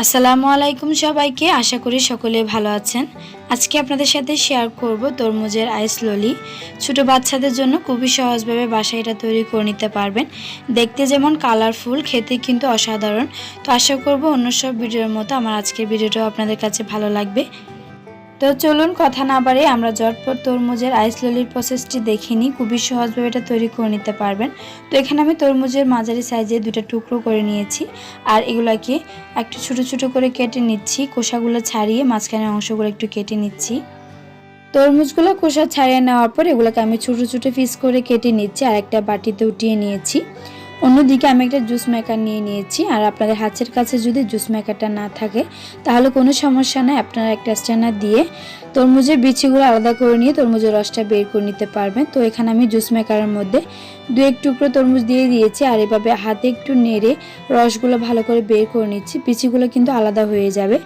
আসসালামু আলাইকুম সবাইকে, আশা করি সকলে ভালো আছেন। আজকে আপনাদের সাথে শেয়ার করব তরমুজের আইস ললি। ছোট বাচ্চাদের জন্য খুবই সহজভাবে বাসায় এটা তৈরি করে নিতে পারবেন। দেখতে যেমন কালারফুল, খেতে কিন্তু অসাধারণ। তো আশা করব অন্য সব ভিডিওর মতো আমার আজকের ভিডিওটাও আপনাদের কাছে ভালো লাগবে। তো চলুন কথা না বাড়িয়ে আমরা ঝটপট তরমুজের আইস ললির প্রসেসটি দেখে নিই। খুবই সহজভাবে এটা তৈরি করে নিতে পারবেন। তো এখানে আমি তরমুজের মাঝারি সাইজে দুটো টুকরো করে নিয়েছি, আর এগুলাকে একটু ছোট ছোট করে কেটে নিচ্ছি। খোসাগুলো ছাড়িয়ে মাঝখানের অংশগুলো একটু কেটে নিচ্ছি। তরমুজগুলো খোসা ছাড়িয়ে নেওয়ার পর এগুলোকে আমি ছোট ছোট পিস করে কেটে নিচ্ছি আর একটা বাটিতে উঠিয়ে নিয়েছি। অন্যদিকে আমি একটা জুস মেকার নিয়ে নিয়েছি, আর আপনাদের হাতের কাছে যদি জুস মেকারটা না থাকে তাহলে কোনো সমস্যা নেই, আপনারা একটা স্ট্যান্ডার দিয়ে তরমুজের বিচিগুলো আলাদা করে নিয়ে তরমুজের রসটা বের করে নিতে পারবেন। তো এখানে আমি জুস মেকারের মধ্যে এক টুকরো তরমুজ দিয়ে দিয়েছি, আর এভাবে হাতে একটু নেড়ে রসগুলো ভালো করে বের করে নিচ্ছি। বিচিগুলো কিন্তু আলাদা হয়ে যাবে।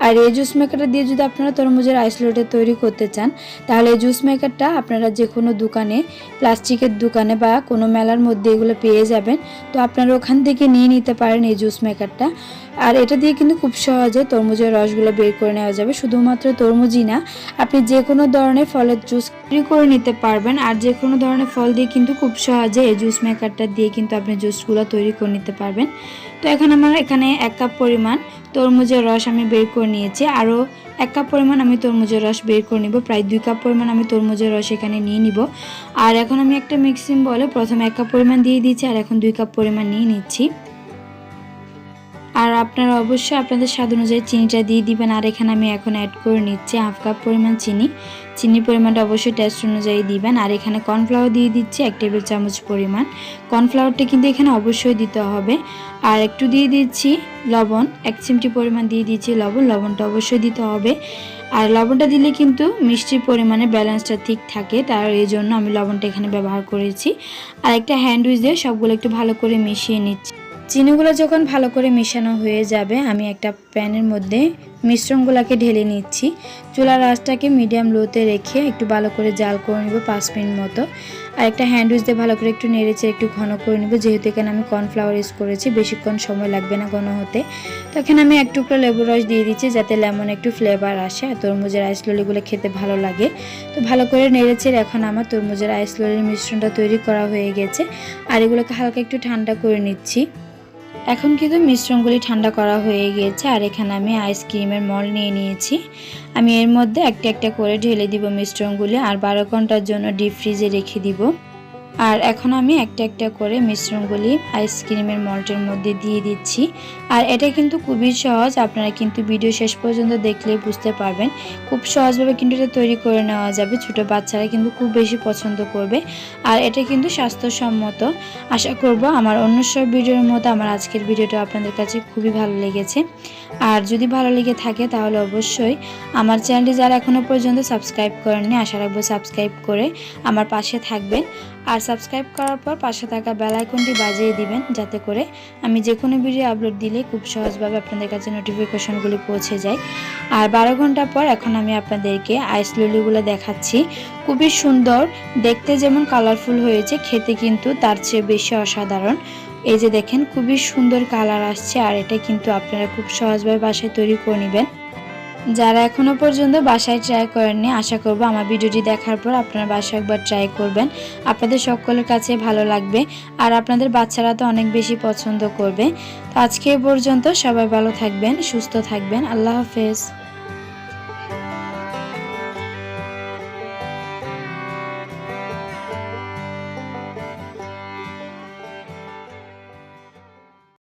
আর এই জুস মেকারটা দিয়ে যদি আপনারা তরমুজের আইস ললি তৈরি করতে চান তাহলে এই জুস মেকারটা আপনারা যে কোনো দোকানে, প্লাস্টিকের দোকানে বা কোনো মেলার মধ্যে এগুলো পেয়ে যাবেন। তো আপনারা ওখান থেকে নিয়ে নিতে পারেন এই জুস মেকারটা। আর এটা দিয়ে কিন্তু খুব সহজে তরমুজের রসগুলো বের করে নেওয়া যাবে। শুধুমাত্র তরমুজই না, আপনি যে কোনো ধরনের ফলের জুস তৈরি করে নিতে পারবেন। আর যে কোনো ধরনের ফল দিয়ে কিন্তু খুব সহজে এই জুস মেকারটা দিয়ে কিন্তু আপনি জুসগুলো তৈরি করে নিতে পারবেন। তো এখন আমার এখানে 1 কাপ পরিমাণ তরমুজের রস আমি বের করে নিয়েছি। আরও 1 কাপ পরিমাণ আমি তরমুজের রস বের করে নিব। প্রায় 2 কাপ পরিমাণ আমি তরমুজের রস এখানে নিয়ে নিব। আর এখন আমি একটা মিক্সিং বলে প্রথমে 1 কাপ পরিমাণ দিয়ে দিয়েছি, আর এখন 2 কাপ পরিমাণ নিয়ে নিচ্ছি। আর আপনারা অবশ্যই আপনাদের স্বাদ অনুযায়ী চিনিটা দিয়ে দিবেন। আর এখানে আমি এখন অ্যাড করে নিচ্ছি 1/2 কাপ পরিমাণ চিনির পরিমাণটা অবশ্যই টেস্ট অনুযায়ী দিবেন। আর এখানে কর্নফ্লাওয়ার দিয়ে দিচ্ছি 1 টেবিল চামচ পরিমাণ। কর্নফ্লাওয়ারটা কিন্তু এখানে অবশ্যই দিতে হবে। আর একটু দিয়ে দিচ্ছি লবণ, 1 চিমটি পরিমাণ দিয়ে দিচ্ছি লবণটা অবশ্যই দিতে হবে। আর লবণটা দিলে কিন্তু মিষ্টির পরিমাণে ব্যালেন্সটা ঠিক থাকে, তার এই জন্য আমি লবণটা এখানে ব্যবহার করেছি। আর একটা হ্যান্ড উইচ দিয়ে সবগুলো একটু ভালো করে মিশিয়ে নিচ্ছি। চিনিগুলো যখন ভালো করে মেশানো হয়ে যাবে আমি একটা প্যানের মধ্যে মিশ্রণগুলোকে ঢেলে নিচ্ছি। চুলার আঁচটাকে মিডিয়াম লোতে রেখে একটু ভালো করে জাল করে নেব 5 মিনিট মতো। আর একটা হ্যান্ড উইচ দিয়ে ভালো করে একটু নেড়েচে একটু ঘন করে নেব। যেহেতু এখানে আমি কর্নফ্লাওয়ার ইউজ করেছি, বেশিক্ষণ সময় লাগবে না ঘন হতে। তো এখানে আমি 1 টুকরো লেবুর রস দিয়ে দিচ্ছি যাতে লেমন একটু ফ্লেভার আসে আর তরমুজের আইস ললিগুলো খেতে ভালো লাগে। তো ভালো করে নেড়েচে এখন আমার তরমুজের আইস ললির মিশ্রণটা তৈরি করা হয়ে গেছে। আর এগুলোকে হালকা একটু ঠান্ডা করে নিচ্ছি। এখন কিন্তু মিশ্রণগুলি ঠান্ডা করা হয়ে গিয়েছে। আর এখানে আমি আইসক্রিমের মল নিয়ে নিয়েছি। আমি এর মধ্যে একটা একটা করে ঢেলে দিব মিশ্রণগুলি, আর 12 ঘন্টার জন্য ডিপ ফ্রিজে রেখে দিব। আর এখন আমি একটা একটা করে মিশ্রণগুলি আইসক্রিমের মল্টের মধ্যে দিয়ে দিচ্ছি। আর এটা কিন্তু খুবই সহজ, আপনারা কিন্তু ভিডিও শেষ পর্যন্ত দেখলেই বুঝতে পারবেন। খুব সহজভাবে কিন্তু এটা তৈরি করে নেওয়া যাবে। ছোট বাচ্চারা কিন্তু খুব বেশি পছন্দ করবে। আর এটা কিন্তু স্বাস্থ্যসম্মত। আশা করব আমার অন্য সব ভিডিওর মতো আমার আজকের ভিডিওটা আপনাদের কাছে খুবই ভালো লেগেছে। আর যদি ভালো লেগে থাকে তাহলে অবশ্যই আমার চ্যানেলটি যারা এখনও পর্যন্ত সাবস্ক্রাইব করেননি, আশা রাখবো সাবস্ক্রাইব করে আমার পাশে থাকবেন। আর সাবস্ক্রাইব করার পর পাশে থাকা বেল আইকনটি বাজিয়ে দিবেন, যাতে করে আমি যে কোনো ভিডিও আপলোড দিলে খুব সহজভাবে আপনাদের কাছে নোটিফিকেশনগুলি পৌঁছে যায়। আর 12 ঘন্টা পর এখন আমি আপনাদেরকে আইস ললিগুলো দেখাচ্ছি। খুবই সুন্দর দেখতে, যেমন কালারফুল হয়েছে, খেতে কিন্তু তার চেয়ে বেশি অসাধারণ। এই যে দেখেন খুবই সুন্দর কালার আসছে। আর এটা কিন্তু আপনারা খুব সহজভাবে বাসায় তৈরি করে নেবেন। যারা এখনো পর্যন্ত বাসায় ট্রাই করেননি, আশা করব আমার ভিডিওটি দেখার পর আপনারা বাসায় একবার ট্রাই করবেন। আপনাদের সকলের কাছে ভালো লাগবে, আর আপনাদের বাচ্চারা তো অনেক বেশি পছন্দ করবে। তো আজকে এ পর্যন্ত, সবাই ভালো থাকবেন, সুস্থ থাকবেন। আল্লাহ হাফেজ।